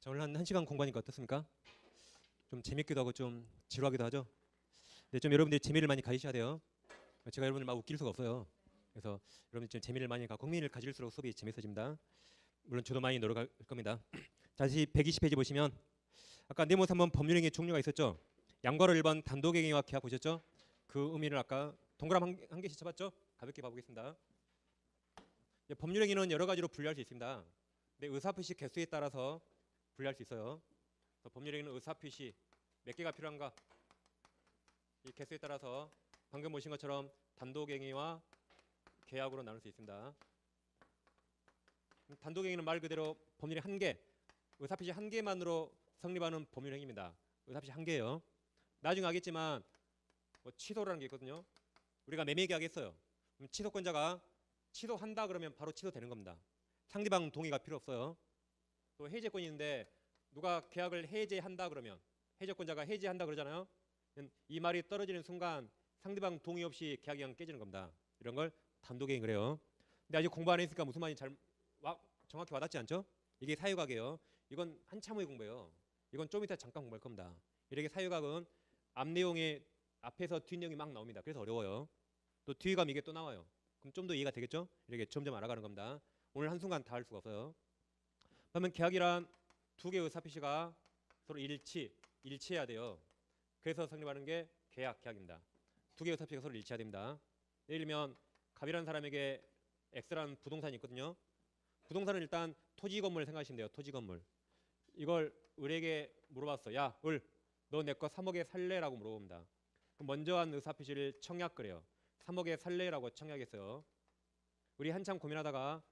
자, 오늘 한 1시간 공부하니까 어떻습니까? 좀 재밌기도 하고 좀 지루하기도 하죠. 근데 좀 여러분들이 재미를 많이 가지셔야 돼요. 제가 여러분을 막 웃길 수가 없어요. 그래서 여러분들 좀 재미를 많이 갖고 흥미를 가질수록 수업이 재밌어집니다. 물론 저도 많이 노력할 겁니다. 다시 120페이지 보시면 아까 네모 3번 법률행위 종류가 있었죠. 양괄호 1번 단독행위와 계약 보셨죠? 그 의미를 아까 동그라미 한 개씩 쳐봤죠? 가볍게 봐보겠습니다. 법률행위는 여러 가지로 분류할 수 있습니다. 근데 의사표시 개수에 따라서 분류할 수 있어요. 법률행위는 의사표시 몇 개가 필요한가? 이 개수에 따라서 방금 보신 것처럼 단독행위와 계약으로 나눌 수 있습니다. 단독행위는 말 그대로 법률이 한 개, 의사표시 한 개만으로 성립하는 법률행위입니다. 의사표시 한 개예요. 나중에 알겠지만 뭐 취소라는 게 있거든요. 우리가 매매 계약했어요. 그럼 취소권자가 취소한다 그러면 바로 취소되는 겁니다. 상대방 동의가 필요 없어요. 또 해제권이 있는데 누가 계약을 해제한다 그러면 해제권자가 해제한다 그러잖아요. 이 말이 떨어지는 순간 상대방 동의 없이 계약이 그냥 깨지는 겁니다. 이런 걸 단독행위 그래요. 근데 아직 공부 안 했으니까 무슨 말인지 정확히 와닿지 않죠? 이게 사유각이에요. 이건 한참 후에 공부해요. 이건 좀 이따 잠깐 공부할 겁니다. 이렇게 사유각은 앞 내용에 앞에서 뒷 내용이 막 나옵니다. 그래서 어려워요. 또 뒤에 가면 이게 또 나와요. 그럼 좀 더 이해가 되겠죠? 이렇게 점점 알아가는 겁니다. 오늘 한순간 다 할 수가 없어요. 그러면 계약이란 두 개의 의사표시가 서로 일치해야 돼요. 그래서 성립하는 게 계약입니다. 두 개의 의사표시가 서로 일치해야 됩니다. 예를 들면 갑이라는 사람에게 X라는 부동산이 있거든요. 부동산은 일단 토지 건물을 생각하시면 돼요. 토지 건물. 이걸 을에게 물어봤어. 야, 을, 너 내 거 3억에 살래라고 물어봅니다. 그럼 먼저 한 의사표시를 청약 그래요. 3억에 살래라고 청약했어요. 우리 한참 고민하다가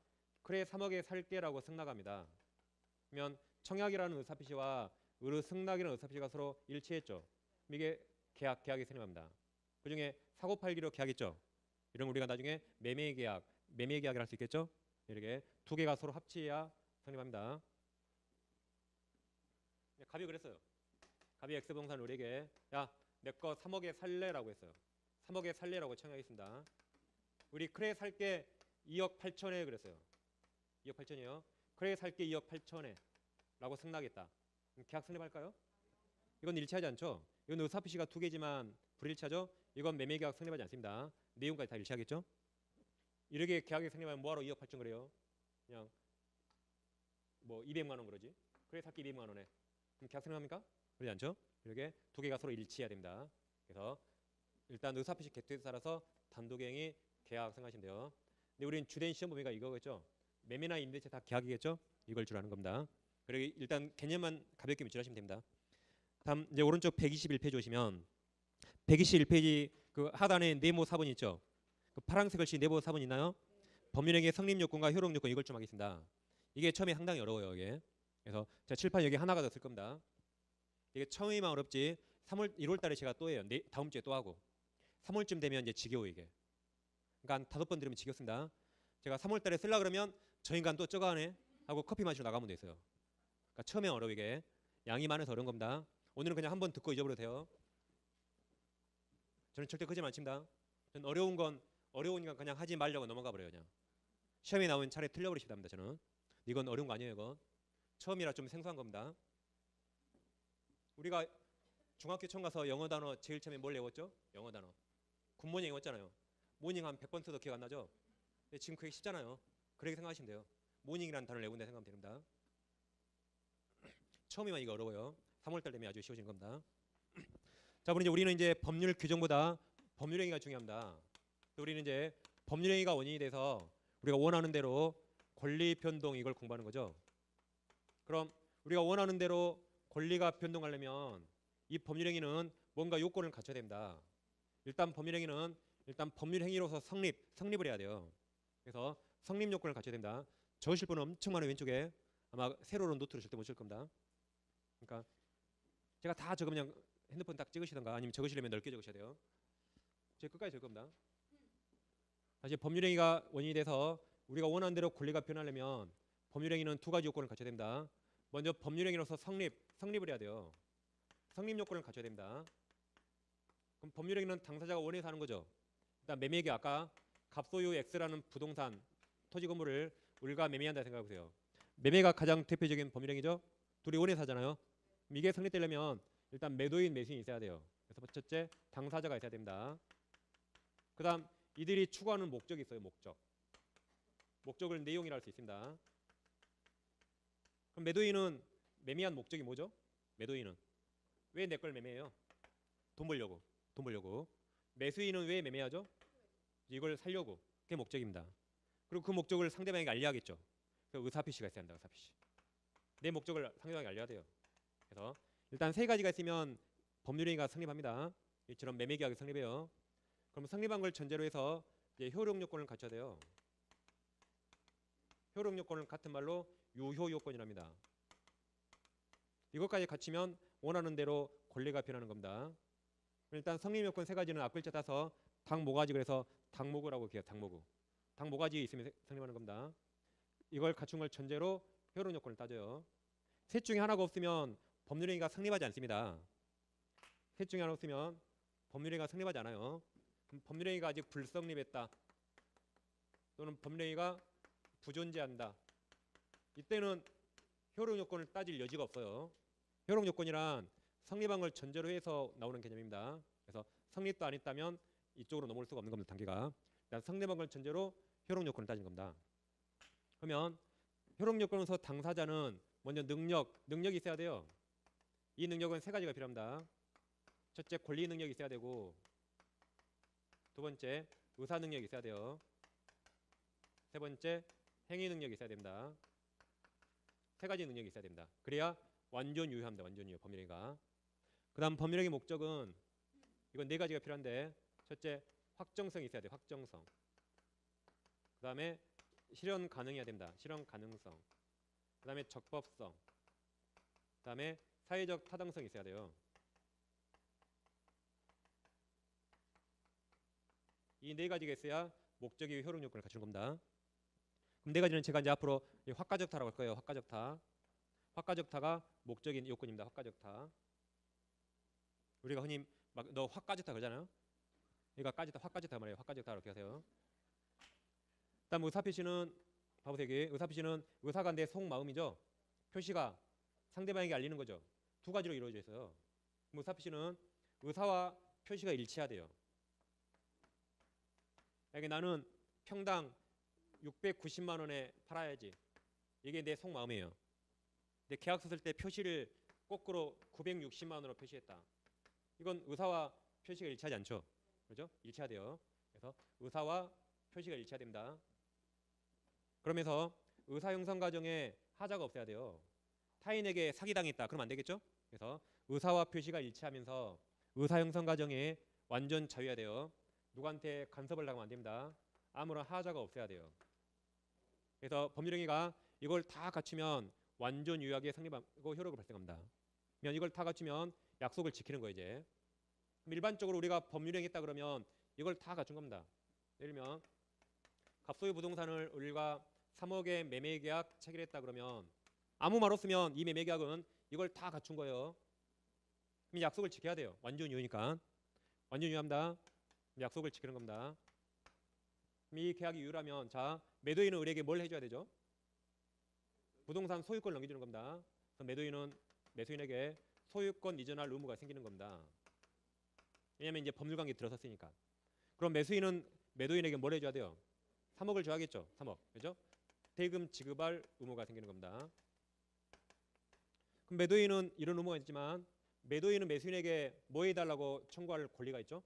그래 3억에 살게라고 승낙합니다. 그러면 청약이라는 의사표시와 을의 승낙이라는 의사표시가 서로 일치했죠. 이게 계약이 성립합니다. 그중에 사고 팔기로 계약했죠. 이런 거 우리가 나중에 매매 계약을 할 수 있겠죠. 이렇게 두 개가 서로 합치해야 성립합니다. 갑이 그랬어요. 갑이 X부동산 을에게 야, 내 거 3억에 살래라고 했어요. 3억에 살래라고 청약했습니다. 우리 그래 살게 2억 8천에 그랬어요. 2억 8천이요. 그래 살게 2억 8천에 라고 승낙했다. 계약 성립할까요? 이건 일치하지 않죠. 이건 의사표시가 두 개지만 불일치하죠. 이건 매매계약 성립하지 않습니다. 내용까지 다 일치하겠죠. 이렇게 계약이 성립하면 뭐하러 2억 8천 그래요? 그냥 뭐 200만 원 그러지. 그래 살게 200만 원에. 그럼 계약 성립합니까? 그러지 않죠. 이렇게 두 개가 서로 일치해야 됩니다. 그래서 일단 의사표시 개수에 따라서 단독행위 계약 생각하시면 돼요. 근데 우리는 주된 시험 범위가 이거겠죠. 매매나 임대차 다 계약이겠죠. 이걸 주로 하는 겁니다. 그리고 일단 개념만 가볍게 밑줄하시면 됩니다. 다음 이제 오른쪽 121페이지 오시면 121페이지 그 하단에 네모 4번 있죠. 그 파란색 글씨 네모 4번 있나요? 법률행위의 성립 요건과 효력 요건 이걸 좀 하겠습니다. 이게 처음에 상당히 어려워요. 이게. 그래서 제가 칠판 여기 하나가 더 쓸 겁니다. 이게 처음이만 어렵지 1월 달에 제가 또 해요. 다음 주에 또 하고 3월쯤 되면 이제 지겨워 이게. 그러니까 한 5번 들으면 지겹습니다. 제가 3월 달에 쓰려 그러면 저 인간 또 저거 하네 하고 커피 마시러 나가면 돼 있어요. 그러니까 처음에 어려워 이게. 양이 많아서 어려운 겁니다. 오늘은 그냥 한번 듣고 잊어버려도 돼요. 저는 절대 거짓말 안 칩니다. 저는 어려우니까 그냥 하지 말려고 넘어가 버려요. 그냥 시험에 나오면 차라리 틀려버리시다 합니다. 저는 이건 어려운 거 아니에요. 이건 처음이라 좀 생소한 겁니다. 우리가 중학교 처음 가서 영어 단어 제일 처음에 뭘 외웠죠? 영어 단어 굿모닝 외웠잖아요. 모닝 한 100번 써도 기억 안 나죠? 근데 지금 그게 쉽잖아요. 그렇게 생각하시면 돼요. 모닝이라는 단어를 외운다 생각하면 됩니다. 처음이면 이거 어려워요. 3월달 되면 아주 쉬워지는 겁니다. 자, 우리는 이제 법률 규정보다 법률행위가 중요합니다. 우리는 이제 법률행위가 원인이 돼서 우리가 원하는 대로 권리 변동 이걸 공부하는 거죠. 그럼 우리가 원하는 대로 권리가 변동하려면 이 법률행위는 뭔가 요건을 갖춰야 됩니다. 일단 법률행위는 법률행위로서 성립을 해야 돼요. 그래서 성립 요건을 갖춰야 됩니다. 적으실 분은 엄청 많아요. 왼쪽에 아마 세로로 노트로 절대 못 쓸 겁니다. 그러니까 제가 다 적으면 핸드폰 딱 찍으시던가 아니면 적으시려면 넓게 적으셔야 돼요. 제가 끝까지 적을 겁니다. 다시 법률행위가 원인이 돼서 우리가 원하는 대로 권리가 변하려면 법률행위는 두 가지 요건을 갖춰야 됩니다. 먼저 법률행위로서 성립을 해야 돼요. 성립 요건을 갖춰야 됩니다. 그럼 법률행위는 당사자가 원해서 하는 거죠. 일단 매매계약 아까 갑소유 X라는 부동산 토지 건물을 을과 매매한다 생각해보세요. 매매가 가장 대표적인 법률행위죠. 둘이 오래 사잖아요. 이게 성립되려면 일단 매도인 매수인이 있어야 돼요. 그래서 첫째 당사자가 있어야 됩니다. 그다음 이들이 추구하는 목적이 있어요. 목적을 내용이라 할 수 있습니다. 그럼 매도인은 매매한 목적이 뭐죠? 매도인은 왜 내 걸 매매해요? 돈 벌려고. 매수인은 왜 매매하죠? 이걸 살려고. 그게 목적입니다. 그리고 그 목적을 상대방에게 알려야겠죠. 그래서 의사표시가 있어야 한다. 의사표시. 내 목적을 상대방에게 알려야 돼요. 그래서 일단 세 가지가 있으면 법률행위가 성립합니다. 이처럼 매매계약이 성립해요. 그럼 성립한 걸 전제로 해서 이제 효력 요건을 갖춰야 돼요. 효력 요건을 같은 말로 유효 요건이랍니다. 이것까지 갖추면 원하는 대로 권리가 변하는 겁니다. 일단 성립 요건 세 가지는 앞글자 따서 당모가지 그래서 당모구라고 해요. 당모가지 있으면 성립하는 겁니다. 이걸 갖춘 걸 전제로 효력 요건을 따져요. 셋 중에 하나가 없으면 법률행위가 성립하지 않습니다. 셋 중에 하나 없으면 법률행위가 성립하지 않아요. 그럼 법률행위가 아직 불성립했다. 또는 법률행위가 부존재한다. 이때는 효력 요건을 따질 여지가 없어요. 효력 요건이란 성립한 걸 전제로 해서 나오는 개념입니다. 그래서 성립도 안 했다면 이쪽으로 넘어올 수가 없는 겁니다. 단계가. 일단 성립한 걸 전제로 효력 요건을 따진 겁니다. 그러면 효력 요건에서 당사자는 먼저 능력이 있어야 돼요. 이 능력은 세 가지가 필요합니다. 첫째 권리 능력이 있어야 되고, 두 번째 의사 능력이 있어야 돼요. 세 번째 행위 능력이 있어야 됩니다. 세 가지 능력이 있어야 됩니다. 그래야 완전 유효합니다. 완전 유효 법률행위가. 그다음 법률행위 목적은 이건 네 가지가 필요한데, 첫째 확정성이 있어야 돼요. 확정성. 그다음에 실현 가능해야 됩니다. 실현 가능성. 그다음에 적법성. 그다음에 사회적 타당성이 있어야 돼요. 이 네 가지가 있어야 목적이 효력 요건을 갖추는 겁니다. 그럼 네 가지는 제가 이제 앞으로 확가적타라고 할 거예요. 확가적타. 확가적타가 목적인 요건입니다. 확가적타. 우리가 흔히 막 너 확가적타 그러잖아요. 그러니까 확가적타 말이에요. 확가적타라고 기억하세요. 다음 의사표시는 봐보세요. 여기 의사표시는 의사가 내 속마음이죠. 표시가 상대방에게 알리는 거죠. 두 가지로 이루어져 있어요. 의사표시는 의사와 표시가 일치해야 돼요. 그러니까 나는 평당 690만 원에 팔아야지. 이게 내 속마음이에요. 근데 계약서 쓸 때 표시를 거꾸로 960만 원으로 표시했다. 이건 의사와 표시가 일치하지 않죠. 그렇죠? 일치해야 돼요. 그래서 의사와 표시가 일치해야 됩니다. 그러면서 의사 형성 과정에 하자가 없어야 돼요. 타인에게 사기당했다. 그러면 안 되겠죠? 그래서 의사와 표시가 일치하면서 의사 형성 과정에 완전 자유해야 돼요. 누구한테 간섭을 당하면 안 됩니다. 아무런 하자가 없어야 돼요. 그래서 법률행위가 이걸 다 갖추면 완전 유효하게 성립하고 효력을 발생합니다. 그러면 이걸 다 갖추면 약속을 지키는 거예요. 이제 그럼 일반적으로 우리가 법률행위했다 그러면 이걸 다 갖춘 겁니다. 예를 들면 갑소유 부동산을 우리가 3억의 매매계약 체결했다 그러면 아무 말 없으면 이 매매계약은 이걸 다 갖춘 거예요. 그럼 약속을 지켜야 돼요. 완전 유효니까. 완전 유효합니다. 약속을 지키는 겁니다. 이 계약이 유효라면 자 매도인은 우리에게 뭘 해줘야 되죠? 부동산 소유권을 넘겨주는 겁니다. 그래서 매도인은 매수인에게 소유권 이전할 의무가 생기는 겁니다. 왜냐하면 이제 법률관계 들어섰으니까. 그럼 매수인은 매도인에게 뭘 해줘야 돼요? 3억을 줘야겠죠. 3억. 그죠? 대금 지급할 의무가 생기는 겁니다. 그럼 매도인은 이런 의무가 있지만 매도인은 매수인에게 뭐 해달라고 청구할 권리가 있죠?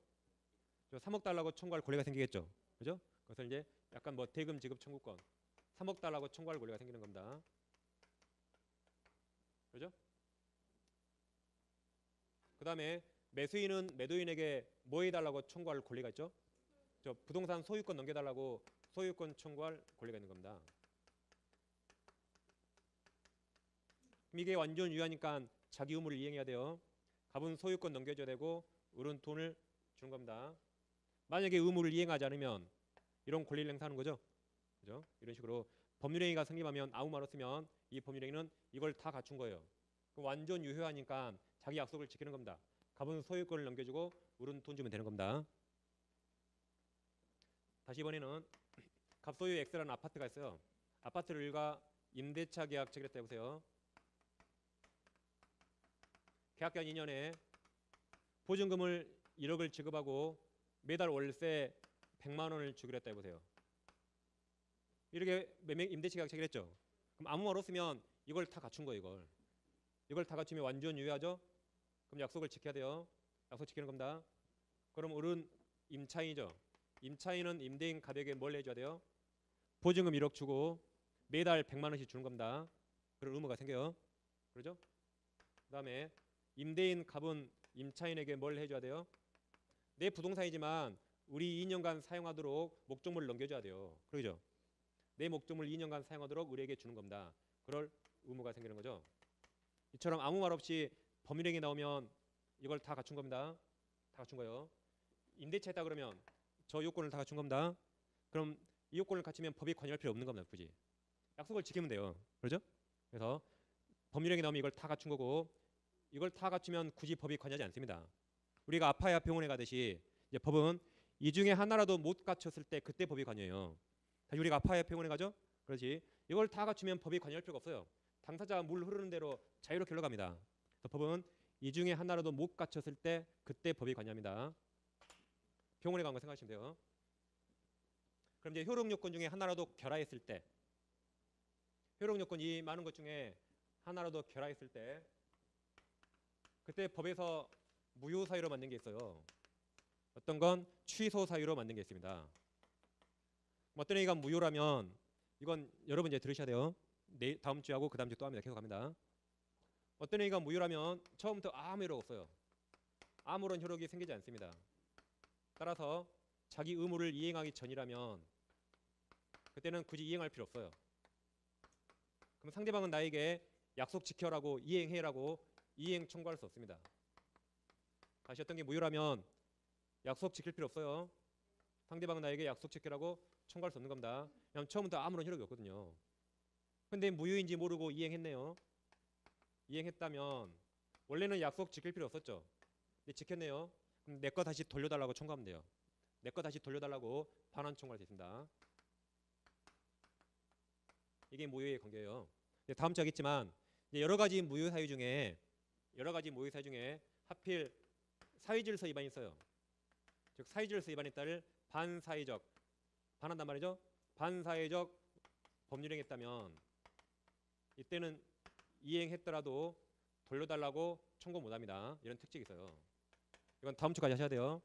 3억 달라고 청구할 권리가 생기겠죠. 그죠? 그것을 이제 약간 뭐 대금 지급 청구권 3억 달라고 청구할 권리가 생기는 겁니다. 그죠? 그 다음에 매수인은 매도인에게 뭐 해달라고 청구할 권리가 있죠? 부동산 소유권 넘겨달라고 소유권 청구할 권리가 있는 겁니다. 이게 완전 유효하니까 자기 의무를 이행해야 돼요. 갑은 소유권 넘겨줘야 되고 을은 돈을 주는 겁니다. 만약에 의무를 이행하지 않으면 이런 권리를 행사하는 거죠. 그죠? 이런 식으로 법률행위가 성립하면 아무 말 없으면 이 법률행위는 이걸 다 갖춘 거예요. 완전 유효하니까 자기 약속을 지키는 겁니다. 갑은 소유권을 넘겨주고 을은 돈 주면 되는 겁니다. 다시 이번에는 갑소유 X라는 아파트가 있어요. 아파트를 일가 임대차 계약 체결했다 해보세요. 계약기간 2년에 보증금을 1억을 지급하고 매달 월세 100만 원을 주기로 했다 해보세요. 이렇게 임대차 계약 체결했죠. 그럼 아무 말 없으면 이걸 다 갖춘 거예요. 이걸 다 갖추면 완전 유효하죠. 그럼 약속을 지켜야 돼요. 약속 지키는 겁니다. 그럼 오른 임차인이죠. 임차인은 임대인 가족에게 뭘 해줘야 돼요? 보증금 1억 주고 매달 100만 원씩 주는 겁니다. 그런 의무가 생겨요. 그러죠? 그다음에 임대인 갑은 임차인에게 뭘 해줘야 돼요? 내 부동산이지만 우리 2년간 사용하도록 목적물을 넘겨줘야 돼요. 그러죠? 내 목적물 2년간 사용하도록 우리에게 주는 겁니다. 그럴 의무가 생기는 거죠. 이처럼 아무 말 없이 법률행위 나오면 이걸 다 갖춘 겁니다. 다 갖춘 거예요. 임대차 했다 그러면 저 요건을 다 갖춘 겁니다. 그럼 이 요건을 갖추면 법이 관여할 필요 없는 겁니다. 굳이 약속을 지키면 돼요. 그렇죠? 그래서 법률행위 나오면 이걸 다 갖춘 거고 이걸 다 갖추면 굳이 법이 관여하지 않습니다. 우리가 아파야 병원에 가듯이 이제 법은 이 중에 하나라도 못 갖췄을 때 그때 법이 관여해요. 다시 우리가 아파야 병원에 가죠? 그렇지. 이걸 다 갖추면 법이 관여할 필요가 없어요. 당사자가 물 흐르는 대로 자유롭게 흘러갑니다. 그래서 법은 이 중에 하나라도 못 갖췄을 때 그때 법이 관여합니다. 병원에 간 거 생각하시면 돼요. 그럼 이제 효력 요건 중에 하나라도 결하했을 때, 효력 요건 이 많은 것 중에 하나라도 결하했을 때, 그때 법에서 무효 사유로 만든 게 있어요. 어떤 건 취소 사유로 만든 게 있습니다. 어떤 얘기가 무효라면 이건 여러분 이제 들으셔야 돼요. 다음 주하고 그 다음 주 또 합니다. 계속 갑니다. 어떤 얘기가 무효라면 처음부터 아무 효력 없어요. 아무런 효력이 생기지 않습니다. 따라서 자기 의무를 이행하기 전이라면 그때는 굳이 이행할 필요 없어요. 그럼 상대방은 나에게 약속 지켜라고 이행해라고 이행 청구할 수 없습니다. 다시 어떤 게 무효라면 약속 지킬 필요 없어요. 상대방은 나에게 약속 지키라고 청구할 수 없는 겁니다. 그냥 처음부터 아무런 효력이 없거든요. 근데 무효인지 모르고 이행했네요. 이행했다면 원래는 약속 지킬 필요 없었죠. 근데 지켰네요. 그럼 내 거 다시 돌려달라고 청구하면 돼요. 내 거 다시 돌려달라고 반환 청구할 수 있습니다. 이게 무효의 관계예요. 다음 주에 하겠지만 여러 가지 무효 사유 중에 하필 사회질서 위반이 있어요. 즉 사회질서 위반에 따를 반사회적 반한단 말이죠. 반사회적 법률행위했다면 이때는 이행했더라도 돌려달라고 청구 못합니다. 이런 특징이 있어요. 이건 다음 주까지 하셔야 돼요.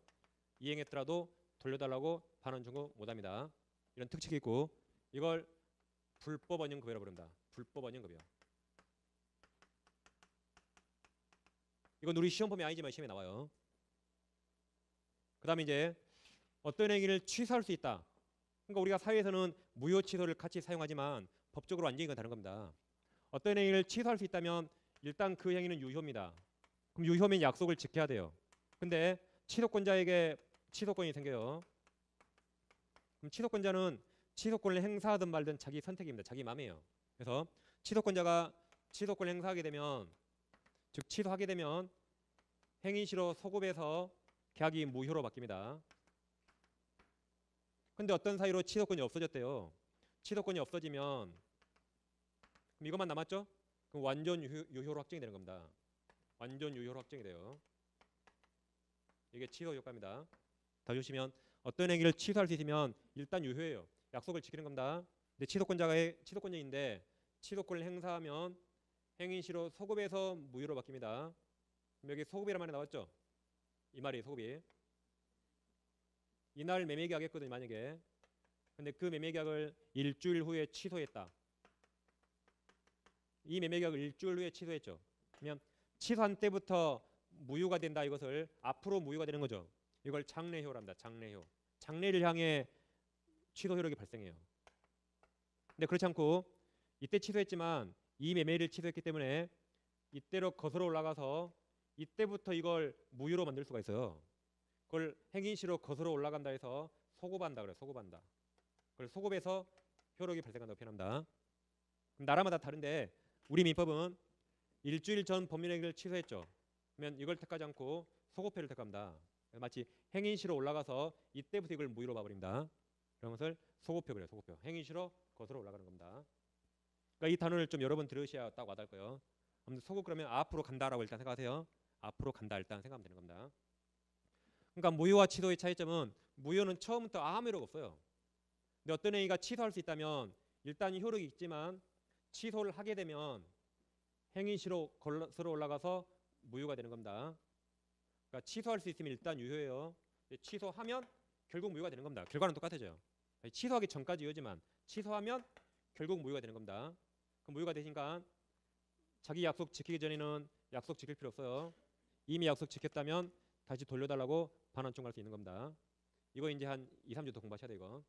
이행했더라도 돌려달라고 반환 청구 못합니다. 이런 특징이 있고 이걸 불법 원형급여라고 부릅니다. 불법 원형급여. 이건 우리 시험범위 아니지만 시험에 나와요. 그 다음에 이제 어떤 행위를 취소할 수 있다. 그러니까 우리가 사회에서는 무효 취소를 같이 사용하지만 법적으로 완전히 이건 다른 겁니다. 어떤 행위를 취소할 수 있다면 일단 그 행위는 유효입니다. 그럼 유효면 약속을 지켜야 돼요. 근데 취소권자에게 취소권이 생겨요. 그럼 취소권자는 취소권을 행사하든 말든 자기 선택입니다. 자기 마음이에요. 그래서 취소권자가 취소권을 행사하게 되면 즉 취소하게 되면 행위시로 소급해서 계약이 무효로 바뀝니다. 근데 어떤 사유로 취소권이 없어졌대요. 취소권이 없어지면 그럼 이것만 남았죠? 그럼 완전 유효로 확정이 되는 겁니다. 완전 유효로 확정이 돼요. 이게 취소 효과입니다. 더 주시면 어떤 행위를 취소할 수 있으면 일단 유효해요. 약속을 지키는 겁니다. 근데 취소권자인데 취소권을 행사하면 행위시로 소급해서 무효로 바뀝니다. 그럼 여기 소급이라는 말이 나왔죠? 이 말이 소급이. 이날 매매계약 했거든요. 만약에. 근데 그 매매계약을 일주일 후에 취소했다. 이 매매계약을 일주일 후에 취소했죠. 그러면 취소한 때부터 무효가 된다. 이것을 앞으로 무효가 되는 거죠. 이걸 장래효랍니다. 장래효. 장래를 향해 취소 효력이 발생해요. 근데 그렇지 않고 이때 취소했지만 이 매매를 취소했기 때문에 이때로 거슬러 올라가서 이때부터 이걸 무효로 만들 수가 있어요. 그걸 행위시로 거슬러 올라간다 해서 소급한다 그래요. 소급한다. 그걸 소급해서 효력이 발생한다고 표현합니다. 그럼 나라마다 다른데 우리 민법은 일주일 전 법률행위를 취소했죠. 그러면 이걸 택하지 않고 소급회를 택합니다. 마치 행위시로 올라가서 이때부터 이걸 무효로 봐버립니다. 그런 것을 소급표 그래요. 소급표. 행위시로 거슬러 올라가는 겁니다. 그러니까 이 단어를 좀 여러 번 들으셔야 딱 와닿을 거예요. 아무튼 소급 그러면 앞으로 간다라고 일단 생각하세요. 앞으로 간다 일단 생각하면 되는 겁니다. 그러니까 무효와 취소의 차이점은 무효는 처음부터 아무 효력 없어요. 근데 어떤 행위가 취소할 수 있다면 일단 효력이 있지만 취소를 하게 되면 행위시로 걸러서 올라가서 무효가 되는 겁니다. 그러니까 취소할 수 있으면 일단 유효해요. 취소하면 결국 무효가 되는 겁니다. 결과는 똑같아져요. 취소하기 전까지 유효지만 취소하면 결국 무효가 되는 겁니다. 그럼 무효가 되니까 자기 약속 지키기 전에는 약속 지킬 필요 없어요. 이미 약속 지켰다면 다시 돌려달라고 반환 청구할 수 있는 겁니다. 이거 이제 한 2, 3주 더 공부하셔야 돼요. 이거.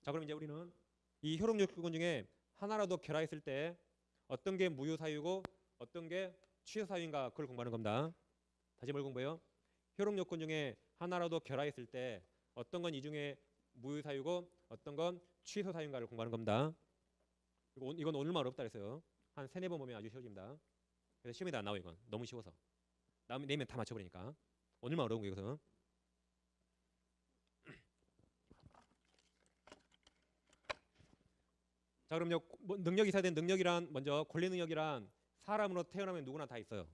자, 그럼 이제 우리는 이 효력 요건 중에 하나라도 결하했을 때 어떤 게 무효 사유고 어떤 게 취소 사유인가 그걸 공부하는 겁니다. 다시 뭘 공부해요? 효력 요건 중에 하나라도 결하했을 때 어떤 건 이 중에 무효 사유고 어떤 건 취소 사유인가를 공부하는 겁니다. 이건 오늘만 어렵다 그랬어요. 한 3, 4번 보면 아주 쉬워집니다. 그래서 시험에도 안 나와 이건. 너무 쉬워서. 내면 다 맞춰버리니까. 오늘만 어려운 거 이것은. 자, 그럼 능력이 있어야 되는 능력이란 먼저 권리 능력이란 사람으로 태어나면 누구나 다 있어요.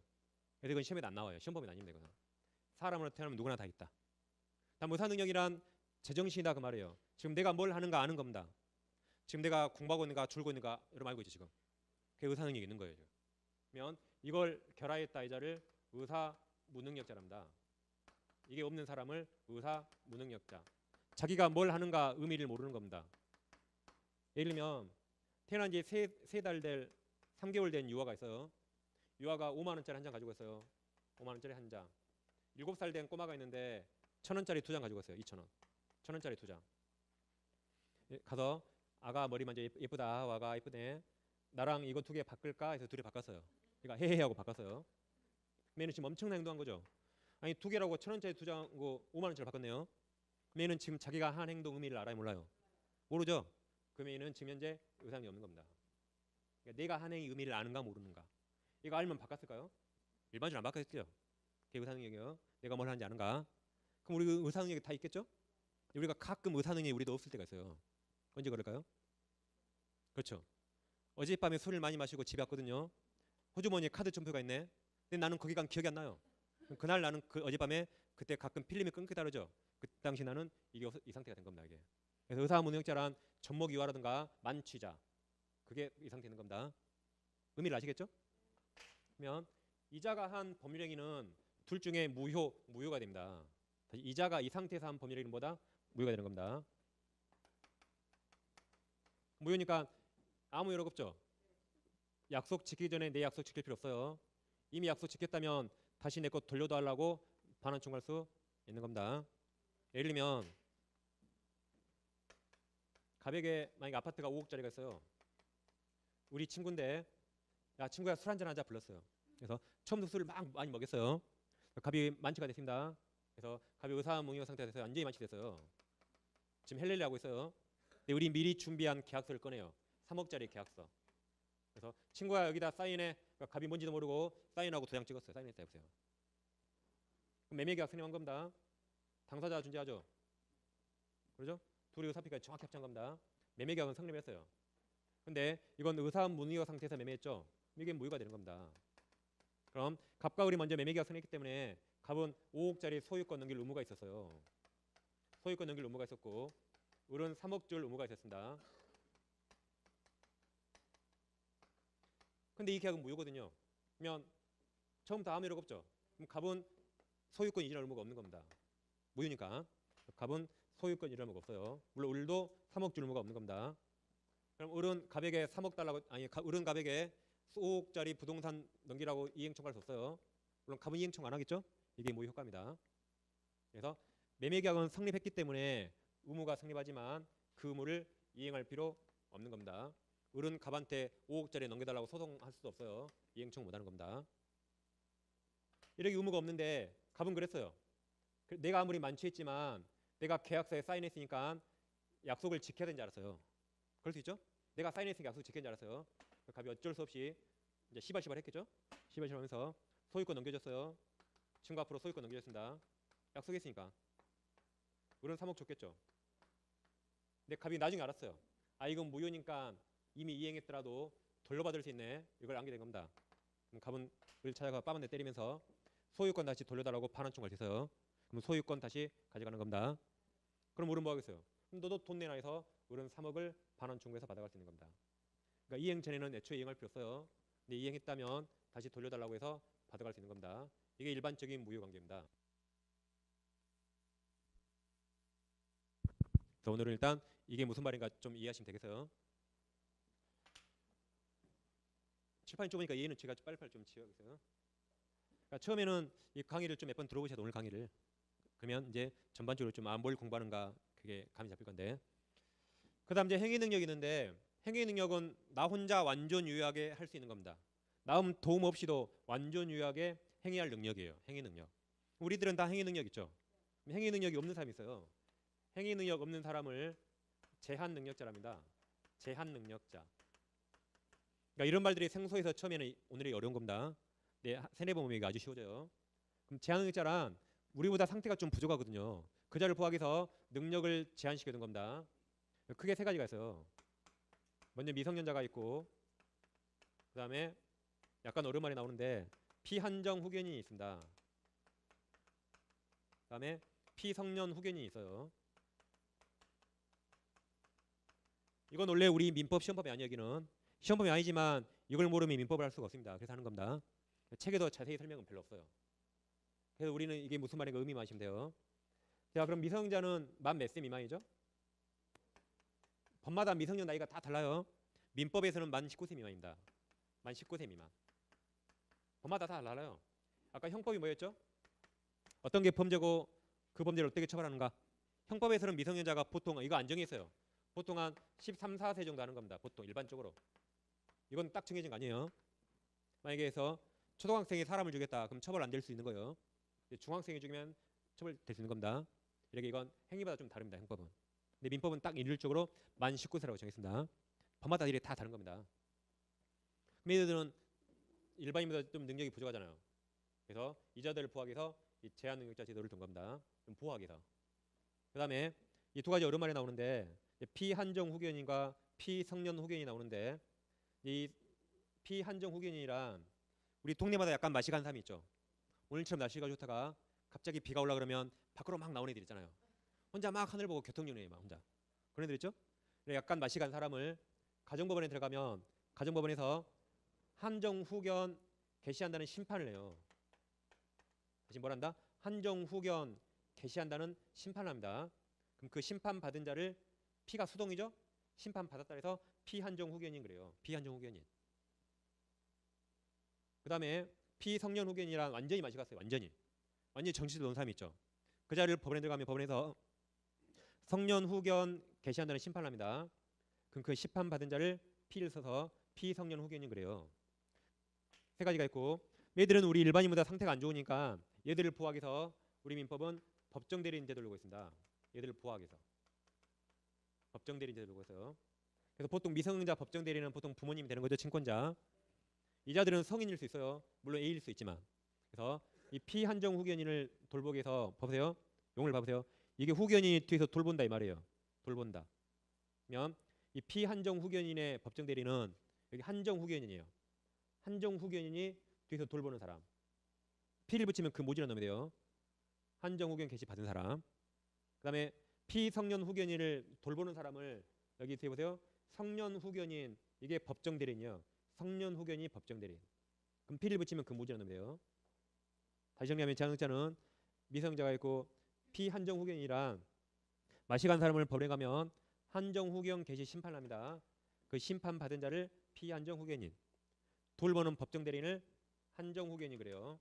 그래서 이건 시험에도 안 나와요. 시험 보면 아닙니다. 이거는. 사람으로 태어나면 누구나 다 있다. 다음 의사 능력이란 제정신이다 그 말이에요. 지금 내가 뭘 하는가 아는 겁니다. 지금 내가 공부하고 있는가 줄고 있는가 여러분 알고 있죠 지금. 그게 의사 능력이 있는 거예요. 그러면 이걸 결하했다 이자를 의사 무능력자랍니다. 이게 없는 사람을 의사 무능력자. 자기가 뭘 하는가 의미를 모르는 겁니다. 예를 들면 태어난 지 3달 될 3개월 된 유아가 있어요. 유아가 5만 원짜리 한 장 가지고 있어요. 5만 원짜리 한 장. 7살 된 꼬마가 있는데 1,000원짜리 2장 가지고 있어요. 2,000원. 1,000원짜리 2장. 가서 아가 머리 만져 예쁘다. 와가 예쁘네. 나랑 이거 2개 바꿀까 해서 둘이 바꿨어요. 그러니까 헤헤 하고 바꿨어요. 얘는 지금 엄청난 행동한 거죠. 아니 2개라고 1,000원짜리 2장고 5만 원짜리 바꿨네요. 그럼 얘는 지금 자기가 한 행동 의미를 알아요 몰라요? 모르죠. 그러면 얘는 지금 현재 의상이 없는 겁니다. 그러니까 내가 한 행위 의미를 아는가 모르는가. 이거 알면 바꿨을까요? 일반적으로 안 바꿨겠죠. 그게 의사능력이요. 내가 뭘 하는지 아는가. 그럼 우리 의사능력이 다 있겠죠? 우리가 가끔 의사능력이 우리도 없을 때가 있어요. 언제 그럴까요? 그렇죠. 어젯밤에 술을 많이 마시고 집에 왔거든요. 호주머니에 카드 점표가 있네. 근데 나는 거기 간 기억이 안 나요. 그날 나는 그 어젯밤에 그때 가끔 필름이 끊겨 다르죠. 그 당시 나는 이게 이 상태가 된 겁니다. 이게. 그래서 의사무능력자란 전목이화라든가 만취자 그게 이 상태 있는 겁니다. 의미를 아시겠죠? 그러면 이자가 한 법률 행위는 둘 중에 무효가 됩니다. 이자가 이 상태에서 한 법률 행위는 뭐다? 무효가 되는 겁니다. 무효니까 아무 효력 없죠. 약속 지키기 전에 내 약속 지킬 필요 없어요. 이미 약속 지켰다면 다시 내 것 돌려달라고 반환 청구할 수 있는 겁니다. 예를 들면 가백에 만약에 아파트가 5억짜리가 있어요. 우리 친구인데 야 친구야 술 한잔 하자 불렀어요. 그래서 처음부터 술을 막 많이 먹였어요. 갑이 만취가 됐습니다. 그래서 갑이 의사무능력 상태가 돼서 완전히 만취됐어요. 지금 헬렐레 하고 있어요. 근데 우리 미리 준비한 계약서를 꺼내요. 3억짜리 계약서. 그래서 친구야 여기다 사인해. 그러니까 갑이 뭔지도 모르고 사인하고 도장 찍었어요. 사인했다 해보세요. 그럼 매매계약 성립한 겁니다. 당사자 존재하죠. 그렇죠? 둘이 의사피까지 정확히 합친 겁니다. 매매계약은 성립했어요. 근데 이건 의사무능력 상태에서 매매했죠. 이게 무효가 되는 겁니다. 그럼 갑과 을이 먼저 매매계약 성립했기 때문에 갑은 5억짜리 소유권 넘길 의무가 있었어요. 소유권 넘길 의무가 있었고 을은 3억 줄 의무가 있었습니다. 근데 이 계약은 무효거든요. 그러면 처음부터 아무 효력 없죠. 그럼 갑은 소유권 이전할 의무가 없는 겁니다. 무효니까. 갑은 소유권 이전할 의무가 없어요. 물론 을도 3억 줄 의무가 없는 겁니다. 그럼 을은 갑에게 3억 달라고 을은 갑에게 5억짜리 부동산 넘기라고 이행 청구할 수 없어요. 물론 갑은 이행 청구 안 하겠죠? 이게 무효 효과입니다. 그래서 매매 계약은 성립했기 때문에 의무가 성립하지만 그 의무를 이행할 필요 없는 겁니다. 을은 갑한테 5억짜리 넘겨달라고 소송할 수도 없어요. 이행 청구 못하는 겁니다. 이렇게 의무가 없는데 갑은 그랬어요. 내가 아무리 만취했지만 내가 계약서에 사인했으니까 약속을 지켜야 되는 줄 알았어요. 그럴 수 있죠? 내가 사인했으니까 약속 지켜야 되는 줄 알았어요. 갑이 어쩔 수 없이 이제 시발시발 했겠죠? 시발시발 하면서 소유권 넘겨줬어요. 친구 앞으로 소유권 넘겨줬습니다. 약속했으니까. 을은 3억 줬겠죠. 근데 갑이 나중에 알았어요. 아 이건 무효니까 이미 이행했더라도 돌려받을 수 있네. 이걸 안게 된 겁니다. 그럼 가문을 찾아가 빠만대 때리면서 소유권 다시 돌려달라고 반환 청구를 해서요. 그럼 소유권 다시 가져가는 겁니다. 그럼 우리는 뭐 하겠어요? 그럼 너도 돈 내놔 해서 우리는 3억을 반환 청구해서 받아갈 수 있는 겁니다. 그러니까 이행 전에는 애초에 이행할 필요 없어요. 근데 이행했다면 다시 돌려달라고 해서 받아갈 수 있는 겁니다. 이게 일반적인 무효 관계입니다. 그래서 오늘은 일단 이게 무슨 말인가 좀 이해하시면 되겠어요. 칠판이 좁으니까 이해는 제가 빨리빨리 좀 지어야겠어요. 그러니까 처음에는 이 강의를 좀 몇 번 들어보셔야 돼요. 오늘 강의를. 그러면 이제 전반적으로 좀 뭘 공부하는가 그게 감이 잡힐 건데. 그다음 이제 행위 능력이 있는데 행위 능력은 나 혼자 완전 유효하게 할 수 있는 겁니다. 남 도움 없이도 완전 유효하게 행위할 능력이에요. 행위 능력. 우리들은 다 행위 능력 있죠. 행위 능력이 없는 사람이 있어요. 행위 능력 없는 사람을 제한 능력자랍니다. 제한 능력자. 그러니까 이런 말들이 생소해서 처음에는 오늘이 어려운 겁니다. 네, 세네 번 보면 이게 아주 쉬워져요. 그럼 제한 능력자란 우리보다 상태가 좀 부족하거든요. 그 자를 포함해서 능력을 제한시켜 둔 겁니다. 크게 세 가지가 있어요. 먼저 미성년자가 있고, 그 다음에 약간 오랜만에 나오는데 피한정 후견인이 있습니다. 그 다음에 피성년 후견인이 있어요. 이건 원래 우리 민법 시험법이 아니에요. 여기는 시험법이 아니지만 이걸 모르면 민법을 할 수가 없습니다. 그래서 하는 겁니다. 책에도 자세히 설명은 별로 없어요. 그래서 우리는 이게 무슨 말인가 의미만 하시면 돼요. 자, 그럼 미성년자는 만 몇 세 미만이죠? 법마다 미성년 나이가 다 달라요. 민법에서는 만 19세 미만입니다. 만 19세 미만. 법마다 다 달라요. 아까 형법이 뭐였죠? 어떤 게 범죄고 그 범죄를 어떻게 처벌하는가? 형법에서는 미성년자가 보통 이거 안 정했어요. 보통 한 13, 14세 정도 하는 겁니다. 보통 일반적으로. 이건 딱 정해진 거 아니에요. 만약에 해서 초등학생이 사람을 죽였다. 그럼 처벌 안 될 수 있는 거예요. 중학생이 죽이면 처벌될 수 있는 겁니다. 이렇게 이건 행위마다 좀 다릅니다. 형법은. 근데 민법은 딱 일률적으로 만 19세라고 정했습니다. 법마다 이게 다 다른 겁니다. 얘들은 일반인보다 좀 능력이 부족하잖아요. 그래서 이자들을 보호하기 위해서 이 제한 능력자 제도를 둔 겁니다. 좀 보호하기 위해서. 그 다음에 이 두 가지 오랜만에 나오는데 피한정 후견인과 피성년 후견인이 나오는데 이 피한정 후견인이란 우리 동네마다 약간 맛이 간 사람이 있죠. 오늘처럼 날씨가 좋다가 갑자기 비가 올라 그러면 밖으로 막 나오는 애들 있잖아요. 혼자 막 하늘 보고 교통연애해 막 혼자. 그런 애들 있죠. 약간 맛이 간 사람을 가정법원에 들어가면 가정법원에서 한정 후견 개시한다는 심판을 해요. 다시 뭐란다? 한정 후견 개시한다는 심판을 합니다. 그럼 그 심판 받은 자를 피가 수동이죠? 심판 받았다 해서 피한정 후견인 그래요. 피한정 후견인. 그 다음에 피성년 후견이란 완전히 맛이 갔어요. 완전히 정신을 놓은 사람이 있죠. 그 자를 법원에 들어가면 법원에서 성년 후견 개시한다는 심판을 합니다. 그럼 그 심판 받은 자를 피를 써서 피성년 후견인 그래요. 세 가지가 있고 얘들은 우리 일반인보다 상태가 안 좋으니까 얘들을 보호하기 위해서 우리 민법은 법정 대리인 제도를 두고 있습니다. 얘들을 보호하기 위해서 법정 대리인 제도를 두고 있어요. 그래서 보통 미성년자 법정 대리인은 보통 부모님이 되는 거죠. 친권자. 이자들은 성인일 수 있어요. 물론 A일 수 있지만. 그래서 이 피한정 후견인을 돌보기 위해서 보세요. 용을 봐보세요. 이게 후견인이 뒤에서 돌본다 이 말이에요. 돌본다. 그러면 이 피한정 후견인의 법정 대리는 여기 한정 후견인이에요. 한정 후견인이 뒤에서 돌보는 사람. 피를 붙이면 그 모지를 넣으면 돼요. 한정 후견 개시 받은 사람. 그 다음에 피성년 후견인을 돌보는 사람을 여기 뒤에 보세요. 성년 후견인 이게 법정 대리인이요. 성년 후견이 법정 대리인. 그럼 피를 붙이면 그 모지를 넣으면 돼요. 다시 정리하면 제한능력자는 미성자가 있고 피한정 후견이란 맛이 간 사람을 법원에 가면 한정 후견 개시 심판을 합니다. 그 심판 받은 자를 피한정 후견인. 돌보는 법정 대리인을 한정 후견이 그래요.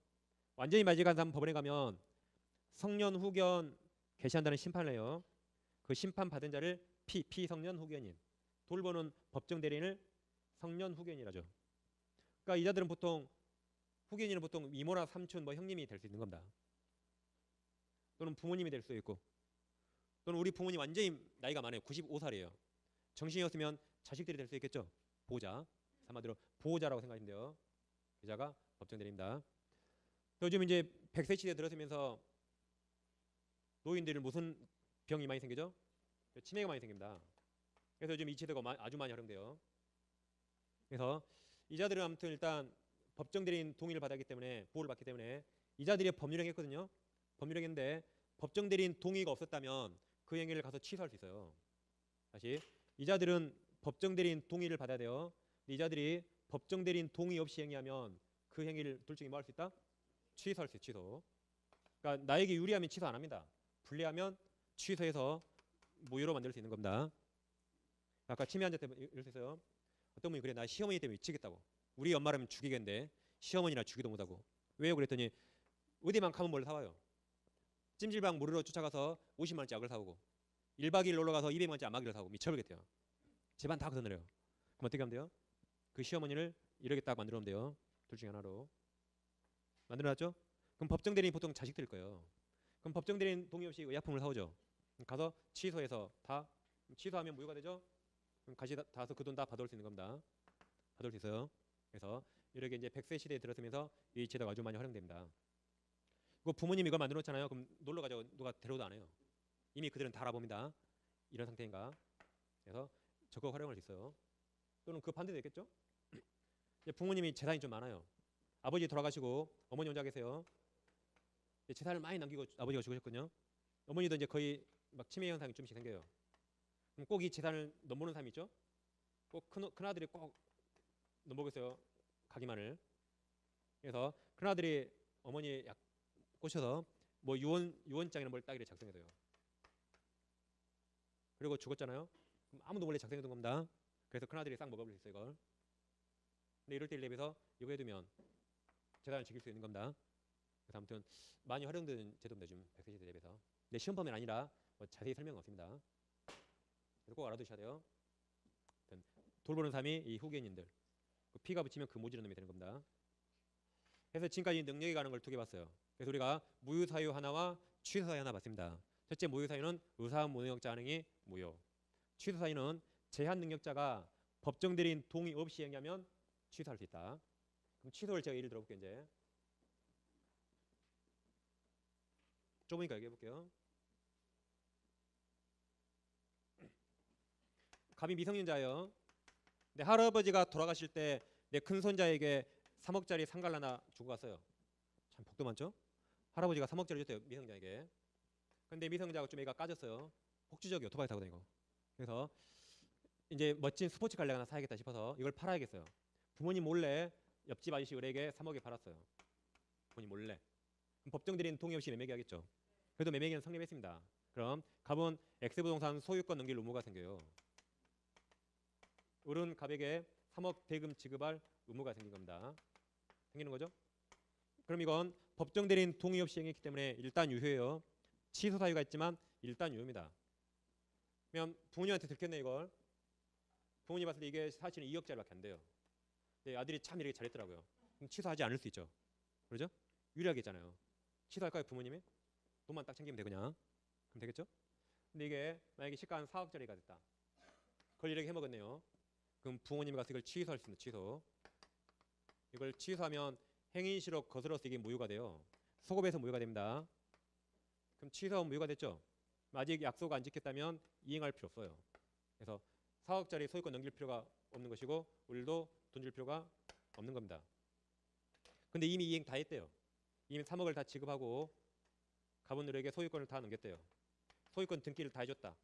완전히 맛이 간 사람 법원에 가면 성년 후견 개시한다는 심판을 해요. 그 심판 받은 자를 피성년 후견인. 돌보는 법정 대리인을 성년 후견이라죠. 그러니까 이자들은 보통 후견인은 보통 이모나 삼촌 뭐 형님이 될 수 있는 겁니다. 또는 부모님이 될 수 있고 또는 우리 부모님 완전히 나이가 많아요. 95살이에요. 정신이 없으면 자식들이 될 수 있겠죠. 보호자. 한마디로 보호자라고 생각하시면 돼요. 여자가 법정 대리입니다. 요즘 이제 100세 시대에 들어서면서 노인들은 무슨 병이 많이 생기죠? 치매가 많이 생깁니다. 그래서 요즘 이 치료가 아주 많이 활용돼요. 그래서 이자들은 아무튼 일단 법정 대리인 동의를 받았기 때문에 보호를 받기 때문에 이자들이 법률행위했거든요. 법률행위인데 법정 대리인 동의가 없었다면 그 행위를 가서 취소할 수 있어요. 다시 이자들은 법정 대리인 동의를 받아야 돼요. 근데 이자들이 법정 대리인 동의 없이 행위하면 그 행위를 둘 중에 뭐 할 수 있다? 취소할 수 있어요. 취소. 그러니까 나에게 유리하면 취소 안 합니다. 불리하면 취소해서 무효로 만들 수 있는 겁니다. 아까 치매환자 때문에 이럴 수 있어요. 어떤 분이 그래, 나 시어머니 때문에 미치겠다고. 우리 엄마라면 죽이겠는데 시어머니나 죽이도 못하고. 왜요? 그랬더니 어디만 가면 뭘 사와요. 찜질방 무료로 쫓아가서 50만 원짜리 약을 사오고 1박 2일 놀러 가서 200만 원짜리 안마기를 사오고 미쳐버리겠대요. 집안 다 거둬내려요. 그럼 어떻게 하면 돼요? 그 시어머니를 이렇게 딱 만들어 놓으면 돼요. 둘 중에 하나로. 만들어놨죠? 그럼 법정 대리인 보통 자식들일 거예요. 그럼 법정 대리인 동의 없이 의약품을 사오죠. 가서 취소해서 다 취소하면 무효가 되죠? 그럼 다시 다서 그 돈 다 받아올 수 있는 겁니다. 받아올 수 있어요. 그래서 이렇게 이제 100세 시대에 들어서면서 이 제도가 아주 많이 활용됩니다. 그 부모님이 이걸 만들어 놓잖아요. 그럼 놀러 가자고 누가 데려오도 안 해요. 이미 그들은 다 알아봅니다. 이런 상태인가. 그래서 적극 활용할 수 있어요. 또는 그 반대도 있겠죠? 부모님이 재산이 좀 많아요. 아버지 돌아가시고 어머니 혼자 계세요. 재산을 많이 남기고 아버지가 죽으셨거든요. 어머니도 이제 거의 막 치매 현상이 좀씩 생겨요. 그럼 꼭 이 재산을 넘보는 사람이 있죠? 꼭 큰아들이 꼭 넘보겠어요. 가기만을. 그래서 큰아들이 어머니 약 꼬셔서 뭐 유언장이나 뭘 따기를 작성해둬요. 그리고 죽었잖아요. 그럼 아무도 몰래 작성해둔 겁니다. 그래서 큰아들이 싹 먹어버릴 수 있어요, 이걸. 근데 이럴 때를 대비해서 이거 해두면 재산을 지킬 수 있는 겁니다. 그래서 아무튼 많이 활용되는 제도입니다, 요즘 100세 시대 대비해서. 근데 시험 범위는 아니라 뭐 자세히 설명은 없습니다. 그래서 꼭 알아두셔야 돼요. 돌보는 사람이 이 후견인들. 그 피가 붙이면 그 모지는 놈이 되는 겁니다. 그래서 지금까지 능력이 가는 걸 두 개 봤어요. 그래서 우리가 무효사유 하나와 취소사유 하나 봤습니다. 첫째 무효사유는 의사무능력자 한행이 무효. 취소사유는 제한 능력자가 법정 대리인 동의 없이 행위하면 취소할 수 있다. 그럼 취소를 제가 예를 들어볼게요. 이제 좁으니까 얘기해 볼게요. 갑이 미성년자예요. 근데 할아버지가 돌아가실 때 내 큰손자에게 3억짜리 상가를 하나 주고 갔어요. 참 복도 많죠? 할아버지가 3억짜리 줬대요, 미성년자에게. 근데 미성년자가 좀 애가 까졌어요. 폭주적이 오토바이 타고 다니고. 그래서 이제 멋진 스포츠카를 하나 사야겠다 싶어서 이걸 팔아야겠어요. 부모님 몰래 옆집 아저씨 을에게 3억에 팔았어요. 부모님 몰래. 그럼 법정 대리인 동의 없이 매매기 하겠죠. 그래도 매매기는 성립했습니다. 그럼 갑은 X부동산 소유권 넘길 의무가 생겨요. 을은 갑에게 3억 대금 지급할 의무가 생긴 겁니다. 생기는 거죠? 그럼 이건 법정 대리인 동의 없이 행했기 때문에 일단 유효예요. 취소 사유가 있지만 일단 유효입니다. 그러면 부모님한테 들켰네 이걸. 부모님 봤을 때 이게 사실은 2억짜리밖에 안 돼요. 근데 아들이 참 이렇게 잘했더라고요. 그럼 취소하지 않을 수 있죠. 그러죠? 유리하게 있잖아요. 취소할까요 부모님이? 돈만 딱 챙기면 되거냐? 그럼 되겠죠? 근데 이게 만약에 시가 한 4억짜리가 됐다. 그걸 이렇게 해먹었네요. 그럼 부모님이 가서 이걸 취소할 수 있는 취소. 이걸 취소하면 행인시로 거슬러서 이게 무효가 돼요. 소급해서 무효가 됩니다. 그럼 취소하면 무효가 됐죠. 아직 약속 안 지켰다면 이행할 필요 없어요. 그래서 4억짜리 소유권 넘길 필요가 없는 것이고 우리도 돈 줄 필요가 없는 겁니다. 근데 이미 이행 다 했대요. 이미 3억을 다 지급하고 가분들에게 소유권을 다 넘겼대요. 소유권 등기를 다 해줬다.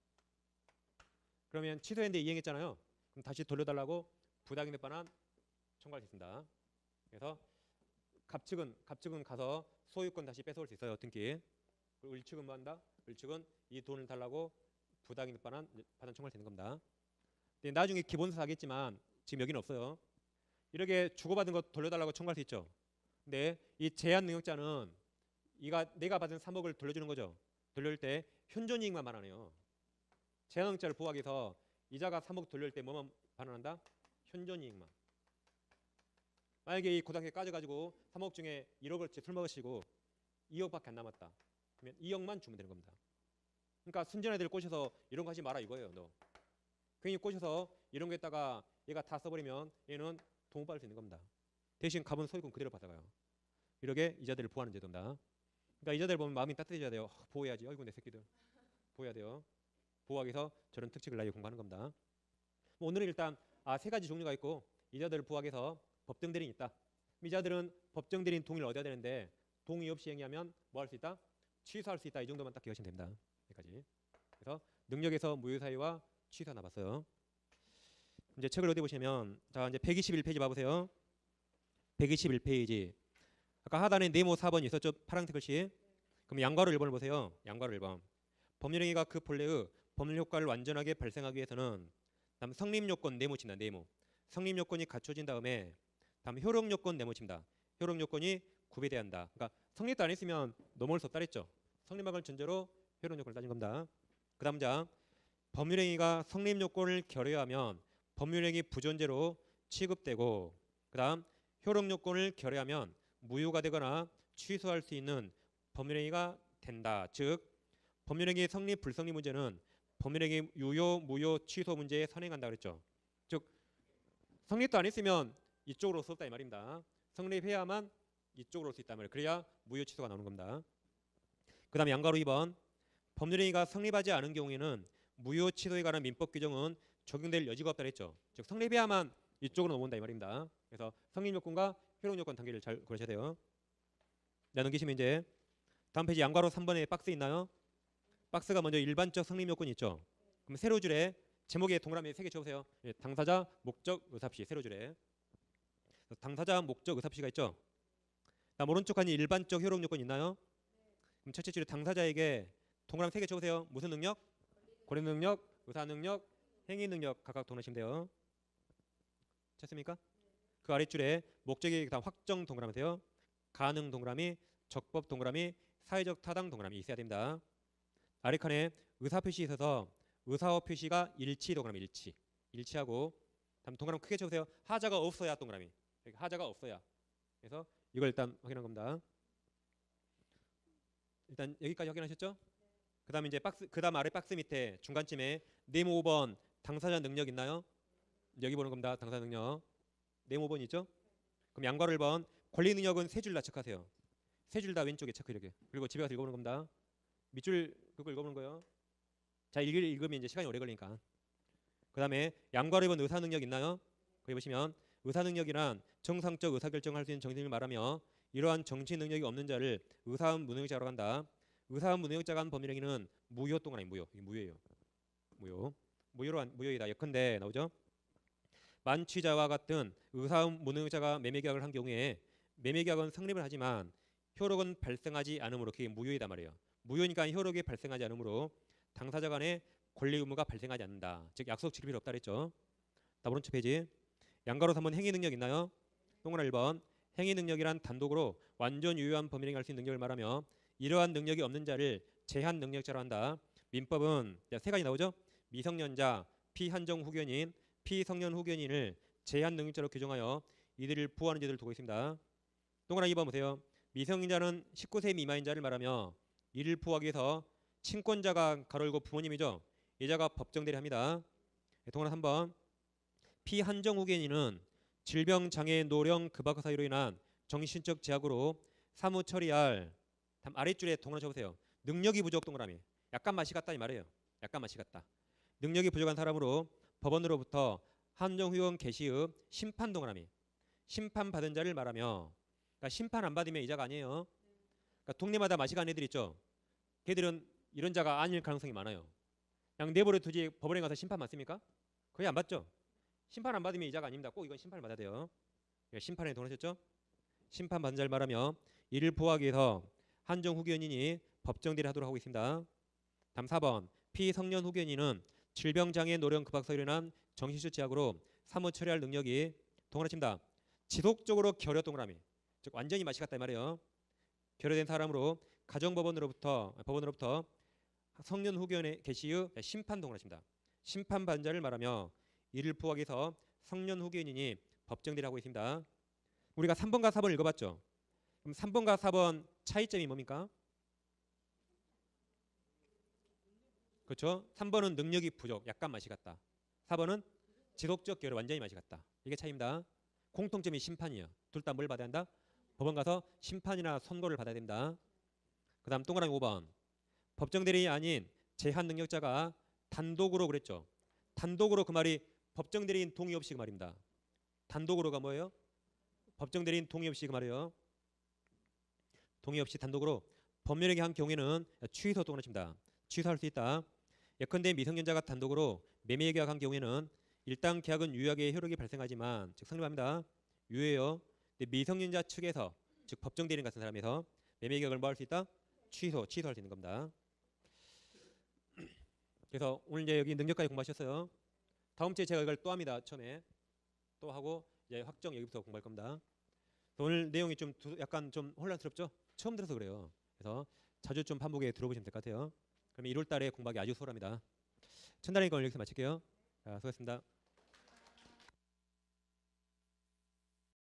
그러면 취소했는데 이행했잖아요. 그럼 다시 돌려달라고 부당이득 반환 청구할 수 있습니다. 그래서 갑측은 가서 소유권 다시 뺏어올 수 있어요. 등기. 그리고 을측은 뭐 한다? 을측은 이 돈을 달라고 부당이득 반환 청구할 수 있는 겁니다. 근데 나중에 기본서 하겠지만 지금 여기는 없어요. 이렇게 주고받은 거 돌려달라고 청구할 수 있죠. 근데 이 제한 능력자는 내가 받은 3억을 돌려주는 거죠. 돌려줄 때 현존이익만 반환해요. 제한 능력자를 보호하기 위해서 이자가 3억 돌릴 때 뭐만 반환한다? 현존이익만. 만약에 이 고등학교 까져가지고 3억 중에 1억을 술 먹으시고 2억밖에 안 남았다. 그러면 2억만 주면 되는 겁니다. 그러니까 순진한 애들 꼬셔서 이런 거 하지 마라 이거예요. 너 괜히 꼬셔서 이런 거 했다가 얘가 다 써버리면 얘는 돈 못 받을 수 있는 겁니다. 대신 갑은 소유권 그대로 받아가요. 이렇게 이자들을 보호하는 제도입니다. 그러니까 이자들 보면 마음이 따뜻해져야 돼요. 보호해야지. 어이구 내 새끼들. 보호해야 돼요. 보호하기 위해서 저런 특칙을 나이 공부하는 겁니다. 오늘은 일단 세 가지 종류가 있고 이자들을 보호하기 위해서 법정 대리인이 있다. 미자들은 법정 대리인 동의를 얻어야 되는데 동의 없이 행위하면 뭐 할 수 있다? 취소할 수 있다. 이 정도만 딱 기억하시면 됩니다. 여기까지. 그래서 능력에서 무효 사유와 취소 나왔어요. 이제 책을 어디 보시면 자 이제 121페이지 봐보세요. 121페이지. 아까 하단에 네모 4번이 있었죠. 파란색 글씨. 그럼 양괄호 1번을 보세요. 양괄호 1번. 법률행위가 그 본래의 법률 효과를 완전하게 발생하기 위해서는 다음 성립 요건 네모칩니다. 네모. 성립 요건이 갖춰진 다음에 다음 효력 요건 네모칩니다. 효력 요건이 구비돼야 한다. 그러니까 성립도 안 했으면 넘어올 수 없다 그랬죠. 성립학을 전제로 효력 요건을 따진 겁니다. 그 다음 장 법률행위가 성립 요건을 결여하면 법률행위 부존재로 취급되고 그 다음 효력 요건을 결여하면 무효가 되거나 취소할 수 있는 법률행위가 된다. 즉 법률행위 성립 불성립 문제는 법률행위 유효 무효 취소 문제에 선행한다 그랬죠. 즉 성립도 안 했으면 이쪽으로 올 수 없다 이 말입니다. 성립해야만 이쪽으로 올 수 있단 말이에요. 그래야 무효 취소가 나오는 겁니다. 그 다음 양가로 2번 법률행위가 성립하지 않은 경우에는 무효 취소에 관한 민법 규정은 적용될 여지가 없다 그랬죠. 즉 성립해야만 이쪽으로 넘어온다 이 말입니다. 그래서 성립 요건과 효력 요건 단계를 잘 그러셔야 돼요. 자 넘기시면 이제 다음 페이지 양가로 3번에 박스 있나요? 박스가 먼저 일반적 성립 요건이 있죠. 그럼 세로 줄에 제목에 동그라미 3개 쳐보세요. 예, 당사자, 목적, 의사표시 세로 줄에 당사자, 목적, 의사표시가 있죠. 다음 오른쪽 칸이 일반적 효력 요건 있나요? 그럼 첫째 줄에 당사자에게 동그라미 3개 쳐보세요. 무슨 능력? 권리 능력, 의사 능력, 행위 능력 각각 동그라시면 돼요. 쳤습니까? 그 아랫줄에 목적이 다음 확정 동그라미세요. 가능 동그라미, 적법 동그라미, 사회적 타당 동그라미 있어야 됩니다. 아래 칸에 의사 표시 있어서 의사어 표시가 일치 동그라미 일치하고 다음 동그라미 크게 쳐보세요. 하자가 없어야 동그라미 하자가 없어야. 그래서 이걸 일단 확인한 겁니다. 일단 여기까지 확인하셨죠? 그다음 이제 박스 그다음 아래 박스 밑에 중간쯤에 네모 5번 당사자 능력 있나요? 여기 보는 겁니다. 당사자 능력 네모 5번 있죠? 그럼 양괄호 1번 권리 능력은 세 줄 다 체크하세요. 세 줄 다 왼쪽에 체크 이렇게. 그리고 집에 가서 읽어보는 겁니다. 밑줄 그거 읽어보는 거예요. 자 읽으면 이제 시간이 오래 걸리니까. 그다음에 양괄호 1번 의사 능력 있나요? 거기 보시면 의사 능력이란 정상적 의사 결정을 할 수 있는 정신을 말하며 이러한 정치 능력이 없는 자를 의사한 무능력자라고 한다. 의사한 무능력자가 한 법률행위는 무효 동그라미 무효. 이게 무효예요. 무효이다. 예컨대 나오죠. 만취자와 같은 의사한 무능력자가 매매계약을 한 경우에 매매계약은 성립을 하지만 효력은 발생하지 않으므로 그게 무효이다 말이에요. 무효니까 효력이 발생하지 않으므로 당사자 간의 권리 의무가 발생하지 않는다. 즉 약속 지킬 필요 없다 그랬죠. 다음 오른쪽 페이지 양가로 3번 행위 능력 있나요? 동그라미 1번 행위 능력이란 단독으로 완전 유효한 법률행위 할 수 있는 능력을 말하며 이러한 능력이 없는 자를 제한 능력자로 한다. 민법은 세 가지 나오죠. 미성년자, 피한정 후견인, 피성년 후견인을 제한 능력자로 규정하여 이들을 보호하는 제도를 두고 있습니다. 동그라미 2번 보세요. 미성년자는 19세 미만인 자를 말하며 이를 보호하기 위해서 친권자가 가로 열고 부모님이죠. 이자가 법정 대리합니다. 동그라미 3번 피한정 후견인은 질병, 장애, 노령, 급악 사유로 인한 정신적 제약으로 사무 처리할 다음 아랫줄에 동그라미 쳐보세요. 능력이 부족 동그라미. 약간 맛이 같다 이 말이에요. 약간 맛이 같다. 능력이 부족한 사람으로 법원으로부터 한정 후견 개시의 심판 동그라미. 심판 받은 자를 말하며 그러니까 심판 안 받으면 이자가 아니에요. 그러니까 동네마다 맛이 간 애들 있죠. 걔들은 이런 자가 아닐 가능성이 많아요. 그냥 내버려 두지 법원에 가서 심판 받습니까? 거의 안 받죠. 심판 안 받으면 이자가 아닙니다. 꼭 이건 심판을 받아야 돼요. 심판에 동원하셨죠? 심판 받은 자를 말하며 이를 보호하기 위해서 한정 후견인이 법정 대리하도록 하고 있습니다. 다음 4번 피성년 후견인은 질병, 장애, 노령, 급악 사유로 인한 정신적 제약으로 사무 처리할 능력이 동그라미 칩니다. 지속적으로 결여 동그라미. 즉 완전히 맛이 갔다 이 말이에요. 결여된 사람으로 가정법원으로부터 성년 후견의 개시의 심판 동그라미 칩니다. 심판 받은 자를 말하며 이를 보호하기 위해서 성년 후견인이 법정 대리하고 있습니다. 우리가 3번과 4번 읽어봤죠. 그럼 3번과 4번 차이점이 뭡니까? 그렇죠. 3번은 능력이 부족, 약간 맛이 같다. 4번은 지속적 결여, 완전히 맛이 같다. 이게 차이입니다. 공통점이 심판이에요. 둘 다 뭘 받아야 한다? 법원 가서 심판이나 선고를 받아야 됩니다. 그 다음 동그라미 5번 법정 대리인이 아닌 제한 능력자가 단독으로 그랬죠. 단독으로 그 말이 법정 대리인 동의 없이 그 말입니다. 단독으로가 뭐예요? 법정 대리인 동의 없이 그 말이에요. 동의 없이 단독으로 법률행위 한 경우에는 취소 또는 칩니다. 취소할 수 있다. 예컨대 미성년자가 단독으로 매매 계약한 경우에는 일단 계약은 유효하게 효력이 발생하지만 즉 성립합니다. 유효해요. 근데 미성년자 측에서 즉 법정 대리인 같은 사람에서 매매 계약을 뭐 할 수 있다? 취소할 수 있는 겁니다. 그래서 오늘 이제 여기 능력까지 공부하셨어요. 다음 주에 제가 이걸 또 합니다. 처음에 또 하고 이제 확정 여기부터 공부할 겁니다. 오늘 내용이 좀 약간 좀 혼란스럽죠? 처음 들어서 그래요. 그래서 자주 좀 반복해 들어보시면 될 것 같아요. 그러면 1월 달에 공부하기 아주 수월합니다. 천달이니까 오늘 여기서 마칠게요. 자, 수고하셨습니다.